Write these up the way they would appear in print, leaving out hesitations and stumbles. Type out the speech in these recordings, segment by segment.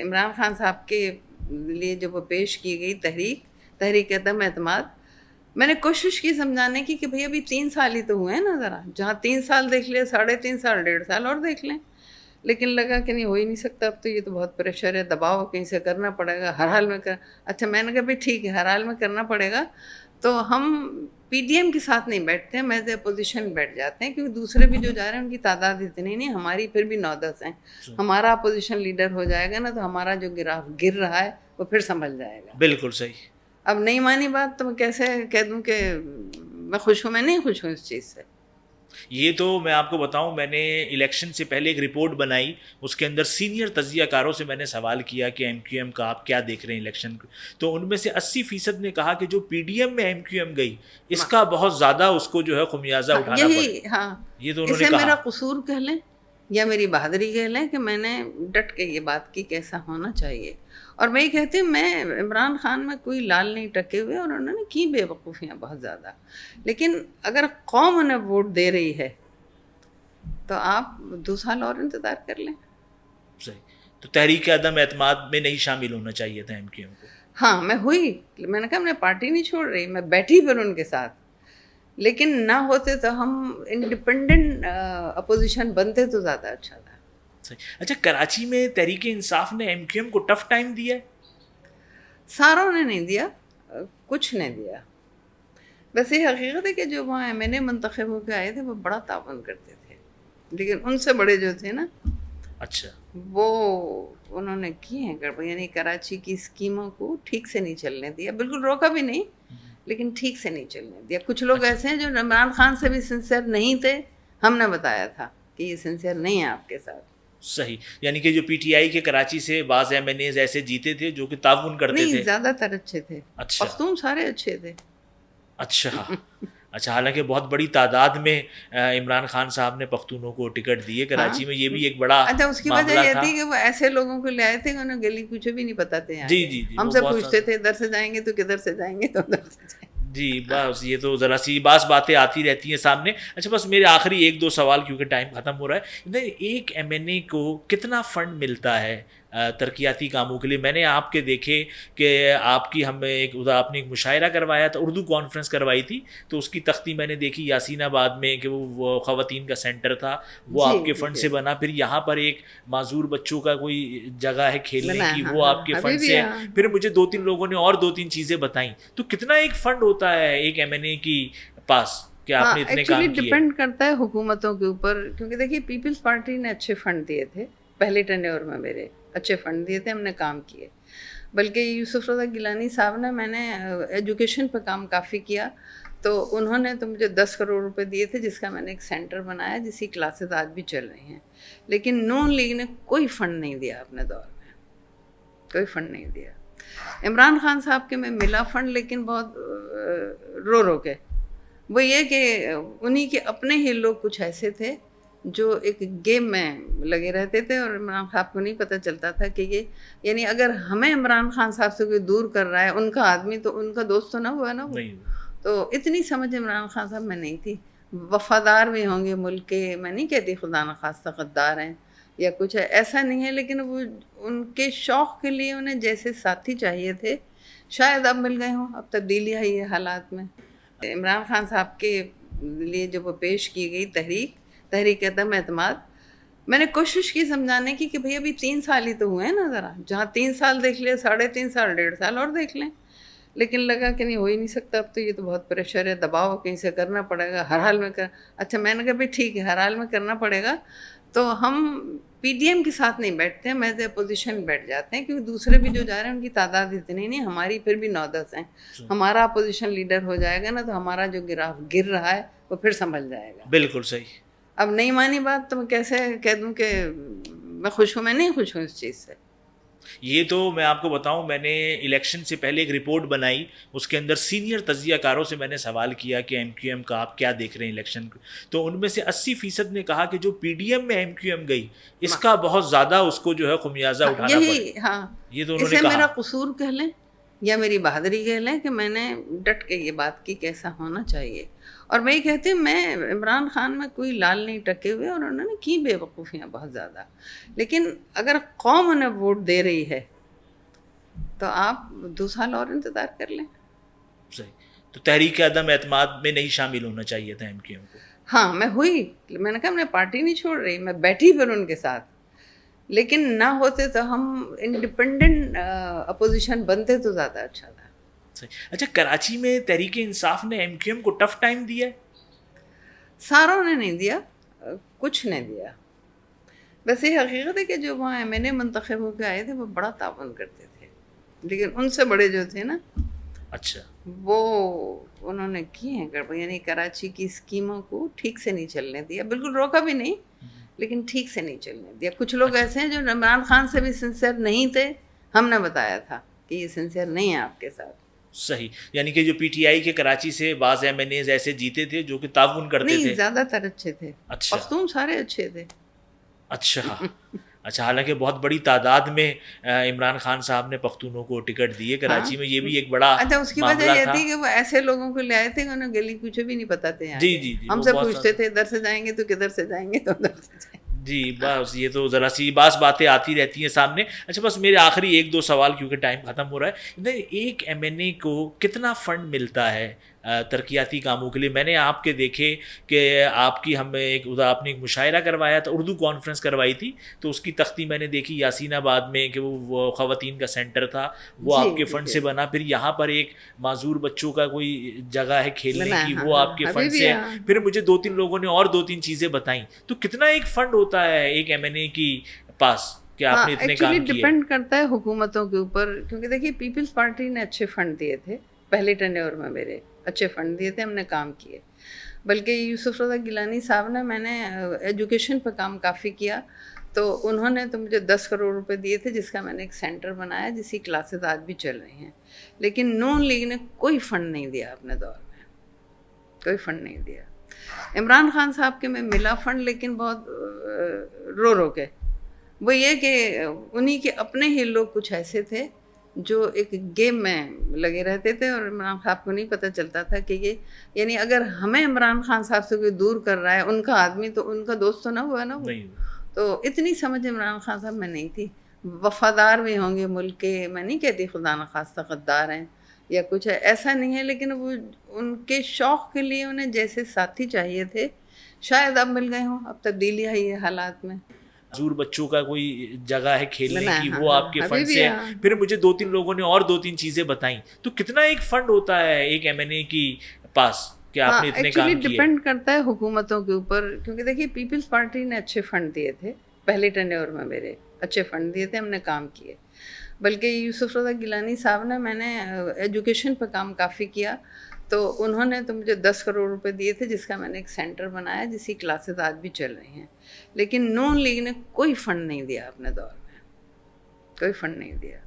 عمران خان صاحب کے لیے جو وہ پیش کی گئی تحریک عدم اعتماد، میں نے کوشش کی سمجھانے کی کہ بھئی ابھی 3 سال ہی تو ہوئے ہیں نا، ذرا جہاں 3 سال دیکھ لیا 3.5 سال 1.5 سال اور دیکھ لیں. لیکن لگا کہ نہیں، ہو ہی نہیں سکتا، اب تو یہ تو بہت پریشر ہے، دباؤ کہیں سے کرنا پڑے گا، ہر حال میں اچھا میں نے کہا بھائی ٹھیک ہے، ہر حال میں کرنا پڑے گا تو ہم پی ڈی ایم کے ساتھ نہیں بیٹھتے ہیں، محض اپوزیشن بیٹھ جاتے ہیں، کیونکہ دوسرے بھی جو جا رہے ہیں ان کی تعداد اتنی نہیں، ہماری پھر بھی 9-10 ہیں. ہمارا اپوزیشن لیڈر ہو جائے گا نا تو ہمارا جو گراف گر رہا ہے وہ پھر سنبھل جائے گا. بالکل صحیح. اب نہیں مانی بات تو میں کیسے کہہ دوں کہ میں خوش ہوں؟ میں نہیں خوش ہوں اس چیز سے. یہ تو میں آپ کو بتاؤں، میں نے الیکشن سے پہلے ایک رپورٹ بنائی، اس کے اندر سینئر تجزیہ کاروں سے میں نے سوال کیا کہ ایم کیو ایم کا آپ کیا دیکھ رہے ہیں الیکشن کو، تو ان میں سے 80% نے کہا کہ جو پی ڈی ایم میں ایم کیو ایم گئی اس کا بہت زیادہ اس کو جو ہے خمیازہ اٹھانا پڑا. یہی ہاں، یہ تو انہوں نے اسے کہا. میرا قصور کہہ لیں یا میری بہادری کہہ لیں کہ میں نے ڈٹ کے یہ بات کی کیسا ہونا چاہیے. اور میں یہ کہتی ہوں، میں عمران خان میں کوئی لال نہیں ٹکے ہوئے، اور انہوں نے کی بے وقوفیاں بہت زیادہ، لیکن اگر قوم انہیں ووٹ دے رہی ہے تو آپ 2 سال اور انتظار کر لیں. صحیح. تو تحریک عدم اعتماد میں نہیں شامل ہونا چاہیے تھا ایم کیو ایم کو. ہاں میں ہوئی، میں نے کہا میں پارٹی نہیں چھوڑ رہی، میں بیٹھی پھر ان کے ساتھ، لیکن نہ ہوتے تو ہم انڈیپینڈنٹ اپوزیشن بنتے تو زیادہ اچھا تھا. صحیح. اچھا، کراچی میں تحریک انصاف نے ایم کیو ایم کو ٹف ٹائم دیا ہے؟ ساروں نے نہیں دیا، کچھ نے دیا. ویسے یہ حقیقت ہے کہ جو وہاں ایم این اے منتخب ہو کے آئے تھے وہ بڑا تعاون کرتے تھے، لیکن ان سے بڑے جو تھے نا، اچھا، وہ انہوں نے کی ہیں گڑبڑ، یعنی کراچی کی اسکیموں کو ٹھیک سے نہیں چلنے دیا، بالکل روکا بھی نہیں لیکن ٹھیک سے نہیں چلنے دیا. کچھ لوگ ایسے ہیں جو عمران خان سے بھی سنسیئر نہیں تھے، ہم نے بتایا تھا کہ یہ سنسیئر نہیں ہے آپ کے ساتھ. صحیح. یعنی کہ جو پی ٹی آئی کے کراچی سے بعض ایم این ایز ایسے جیتے تھے جو کہ تعاون کرتے نہیں، تھے. زیادہ تر اچھے تھے، اچھا پختون سارے اچھے تھے. اچھا. حالانکہ بہت بڑی تعداد میں عمران خان صاحب نے پختونوں کو ٹکٹ دیے کراچی میں، یہ بھی ایک بڑا اچھا، اس کی وجہ معاملہ یہ تھا. تھی کہ وہ ایسے لوگوں کو لے آئے تھے کہ انہیں گلی کوچے بھی نہیں پتہ تھے. جی ہم وہ سے بہت پوچھتے تھے ادھر سے جائیں گے تو کدھر سے جائیں گے، تو ادھر سے جائیں گے. جی بس یہ تو ذرا سی بعض باتیں آتی رہتی ہیں سامنے. اچھا، بس میرے آخری 1-2 سوال کیونکہ ٹائم ختم ہو رہا ہے. ایک ایم این اے کو کتنا فنڈ ملتا ہے ترقیاتی کاموں کے لیے؟ میں نے آپ کے دیکھے کہ آپ نے ایک مشاعرہ کروایا تھا، اردو کانفرنس کروائی تھی، تو اس کی تختی میں نے دیکھی یاسین آباد میں کہ وہ خواتین کا سینٹر تھا، وہ آپ کے فنڈ سے بنا. پھر یہاں پر ایک معذور بچوں کا کوئی جگہ ہے کھیلنے کی، وہ آپ کے فنڈ سے ہے. پھر مجھے 2-3 لوگوں نے اور 2-3 چیزیں بتائیں. تو کتنا ایک فنڈ ہوتا ہے ایک ایم این اے کی پاس کہ آپ نے اتنے کام کیے؟ ڈپینڈ کرتا ہے حکومتوں کے اوپر، کیونکہ دیکھیے پیپلز پارٹی نے اچھے فنڈ دیے تھے پہلے ٹینیور میں، میرے اچھے فنڈ دیے تھے، ہم نے کام کیے. بلکہ یوسف رضا گیلانی صاحب نے، میں نے ایجوکیشن پہ کام کافی کیا، تو انہوں نے تو مجھے 10 کروڑ روپے دیے تھے، جس کا میں نے ایک سینٹر بنایا جس کی کلاسز آج بھی چل رہی ہیں. لیکن نون لیگ نے کوئی فنڈ نہیں دیا اپنے دور میں، کوئی فنڈ نہیں دیا. عمران خان صاحب کے میں ملا فنڈ، لیکن بہت رو کے. وہ یہ کہ انہی کے اپنے ہی لوگ کچھ ایسے تھے جو ایک گیم میں لگے رہتے تھے، اور عمران خان کو نہیں پتہ چلتا تھا کہ یہ، یعنی اگر ہمیں عمران خان صاحب سے کوئی دور کر رہا ہے ان کا آدمی، تو ان کا دوست تو نہ ہوا نا وہ. تو اتنی سمجھ عمران خان صاحب میں نہیں تھی. وفادار بھی ہوں گے ملک کے، میں نہیں کہتی خدا نخواستہ غدار ہیں یا کچھ ہے، ایسا نہیں ہے، لیکن وہ ان کے شوق کے لیے انہیں جیسے ساتھی چاہیے تھے شاید اب مل گئے ہوں. اب تبدیلی آئی ہے حالات میں. عمران خان صاحب کے لیے جو وہ پیش کی گئی تحریک عدم اعتماد، میں نے کوشش کی سمجھانے کی کہ بھئی ابھی 3 سال ہی تو ہوئے ہیں نا، ذرا جہاں 3 سال دیکھ لیا 3.5 سال 1.5 سال اور دیکھ لیں. لیکن لگا کہ نہیں، ہو ہی نہیں سکتا، اب تو یہ تو بہت پریشر ہے، دباؤ کہیں سے کرنا پڑے گا، ہر حال میں اچھا میں نے کہا بھئی ٹھیک ہے، ہر حال میں کرنا پڑے گا تو ہم پی ڈی ایم کے ساتھ نہیں بیٹھتے ہیں، محض اپوزیشن بیٹھ جاتے ہیں، کیونکہ دوسرے بھی جو جا رہے ہیں ان کی تعداد اتنی نہیں، ہماری پھر بھی 9-10 ہیں. ہمارا اپوزیشن لیڈر ہو جائے گا نا تو ہمارا جو گراف گر رہا ہے وہ پھر سنبھل جائے گا. بالکل صحیح. اب نہیں مانی بات تو میں کیسے کہہ دوں کہ میں خوش ہوں؟ میں نہیں خوش ہوں اس چیز سے. یہ تو میں آپ کو بتاؤں، میں نے الیکشن سے پہلے ایک رپورٹ بنائی، اس کے اندر سینئر تجزیہ کاروں سے میں نے سوال کیا کہ ایم کیو ایم کا آپ کیا دیکھ رہے ہیں الیکشن کو، تو ان میں سے 80% نے کہا کہ جو پی ڈی ایم میں ایم کیو ایم گئی اس کا بہت زیادہ اس کو جو ہے خمیازہ اٹھانا پڑا. یہی ہاں، یہ تو انہوں نے اسے کہا. میرا قصور کہہ لیں یا میری بہادری کہہ لیں کہ میں نے ڈٹ کے یہ بات کی کیسا ہونا چاہیے. اور میں یہ کہتی ہوں میں عمران خان میں کوئی لال نہیں ٹکے ہوئے، اور انہوں نے کی بے وقوفیاں بہت زیادہ، لیکن اگر قوم انہیں ووٹ دے رہی ہے تو آپ 2 سال اور انتظار کر لیں. صحیح. تو تحریک عدم اعتماد میں نہیں شامل ہونا چاہیے تھا ایم کیو ایم کو. ہاں میں ہوئی، میں نے کہا میں پارٹی نہیں چھوڑ رہی، میں بیٹھی پھر ان کے ساتھ، لیکن نہ ہوتے تو ہم انڈیپینڈنٹ اپوزیشن بنتے تو زیادہ اچھا تھا. صحیح. اچھا، کراچی میں تحریک انصاف نے ایم کیو ایم کو ٹف ٹائم دیا ہے؟ ساروں نے نہیں دیا، کچھ نے دیا. بس یہ حقیقت ہے کہ جو وہاں ایم این اے منتخب ہو کے آئے تھے وہ بڑا تعاون کرتے تھے، لیکن ان سے بڑے جو تھے نا اچھا. وہ انہوں نے کی ہیں گڑبڑ، یعنی کراچی کی اسکیموں کو ٹھیک سے نہیں چلنے دیا، بالکل روکا بھی نہیں لیکن ٹھیک سے نہیں چلنے دیا. کچھ لوگ ایسے ہیں جو عمران خان سے بھی سنسیئر نہیں تھے، ہم نے بتایا تھا کہ یہ سنسیئر نہیں ہے آپ کے ساتھ. صحیح. یعنی کہ جو پی ٹی آئی کے کراچی سے بعض ایم این ایز ایسے جیتے تھے جو کہ تعاون کرتے نہیں، تھے. زیادہ تر اچھے تھے. اچھا. پختون سارے اچھے تھے. اچھا. اچھا، حالانکہ بہت بڑی تعداد میں عمران خان صاحب نے پختونوں کو ٹکٹ دیے کراچی میں، یہ بھی ایک بڑا اچھا اس کی وجہ یہ تھی کہ وہ ایسے لوگوں کو لے آئے تھے کہ انہیں گلی کوچے بھی نہیں پتا تھے. جی جی جی. ہم سے پوچھتے تھے ادھر سے جائیں گے تو کدھر سے جائیں گے، تو ادھر سے جائیں گے. جی بس یہ تو ذرا سی بعض باتیں آتی رہتی ہیں سامنے. اچھا بس میرے آخری 1-2 سوال کیونکہ ٹائم ختم ہو رہا ہے. ایک ایم این اے کو کتنا فنڈ ملتا ہے ترقیاتی کاموں کے لیے؟ میں نے آپ کے دیکھے کہ آپ کی ہمیں آپ نے ایک مشاعرہ کروایا تھا، اردو کانفرنس کروائی تھی، تو اس کی تختی میں نے دیکھی یاسین آباد میں کہ وہ خواتین کا سینٹر تھا، وہ آپ کے فنڈ سے بنا. پھر یہاں پر ایک معذور بچوں کا کوئی جگہ ہے کھیلنے کی، وہ آپ کے فنڈ سے. پھر مجھے 2-3 لوگوں نے اور 2-3 چیزیں بتائیں. تو کتنا ایک فنڈ ہوتا ہے ایک ایم این اے کی پاس کہ آپ نے اتنے کام کیے؟ ڈپینڈ کرتا ہے حکومتوں کے اوپر، کیونکہ دیکھیے پیپلز پارٹی نے اچھے فنڈ دیے تھے پہلے ٹینیور میں، میرے اچھے فنڈ دیے تھے، ہم نے کام کیے. بلکہ یوسف رضا گیلانی صاحب نے، میں نے ایجوکیشن پہ کام کافی کیا، تو انہوں نے تو مجھے 10 کروڑ روپے دیے تھے، جس کا میں نے ایک سینٹر بنایا جس کی کلاسز آج بھی چل رہی ہیں. لیکن نون لیگ نے کوئی فنڈ نہیں دیا اپنے دور میں، کوئی فنڈ نہیں دیا. عمران خان صاحب کے میں ملا فنڈ، لیکن بہت رو کے. وہ یہ کہ انہی کے اپنے ہی لوگ کچھ ایسے تھے جو ایک گیم میں لگے رہتے تھے، اور عمران صاحب کو نہیں پتہ چلتا تھا کہ یہ، یعنی اگر ہمیں عمران خان صاحب سے کوئی دور کر رہا ہے ان کا آدمی، تو ان کا دوست تو نہ ہوا نا وہ. تو اتنی سمجھ عمران خان صاحب میں نہیں تھی. وفادار بھی ہوں گے ملک کے، میں نہیں کہتی خدا نخواستہ غدار ہیں یا کچھ ہے، ایسا نہیں ہے، لیکن وہ ان کے شوق کے لیے انہیں جیسے ساتھی چاہیے تھے شاید اب مل گئے ہوں. اب تبدیلی آئی ہے حالات میں. معذور بچوں کا کوئی جگہ ہے کھیلنے کی، وہ آپ کے فنڈ سے. پھر مجھے 2-3 لوگوں نے اور 2-3 چیزیں بتائیں. تو کتنا ایک فنڈ ہوتا ہے ایک ایم این اے کی پاس کہ آپ نے اتنے کام کیے؟ ڈپینڈ کرتا ہے حکومتوں کے اوپر، کیونکہ دیکھیے پیپلز پارٹی نے اچھے فنڈ دیے تھے پہلے ٹینیور میں، میرے اچھے فنڈ دیے تھے، ہم نے کام کیے. بلکہ یوسف رضا گیلانی صاحب نے، میں نے ایجوکیشن پہ کام کافی کیا، تو انہوں نے تو مجھے 10 کروڑ روپے دیے تھے، جس کا میں نے ایک سینٹر بنایا جس کی کلاسز آج بھی چل رہی ہیں. لیکن نون لیگ نے کوئی فنڈ نہیں دیا اپنے دور میں، کوئی فنڈ نہیں دیا.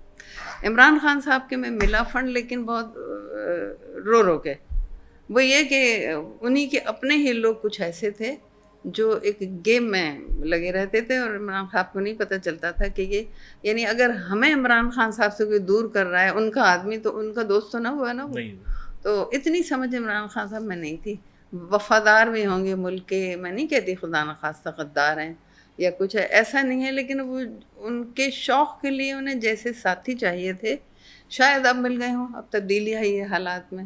عمران خان صاحب کے میں ملا فنڈ، لیکن بہت رو کے. وہ یہ کہ انہی کے اپنے ہی لوگ کچھ ایسے تھے جو ایک گیم میں لگے رہتے تھے، اور عمران صاحب کو نہیں پتہ چلتا تھا کہ یہ، یعنی اگر ہمیں عمران خان صاحب سے کوئی دور کر رہا ہے ان کا آدمی، تو ان کا دوست تو نہ ہوا نا وہ. تو اتنی سمجھ عمران خان صاحب میں نہیں تھی. وفادار بھی ہوں گے ملک کے، میں نہیں کہتی خدا نخواستہ غدار ہیں یا کچھ ہے، ایسا نہیں ہے، لیکن وہ ان کے شوق کے لیے انہیں جیسے ساتھی چاہیے تھے شاید اب مل گئے ہوں. اب تبدیلی آئی ہے حالات میں.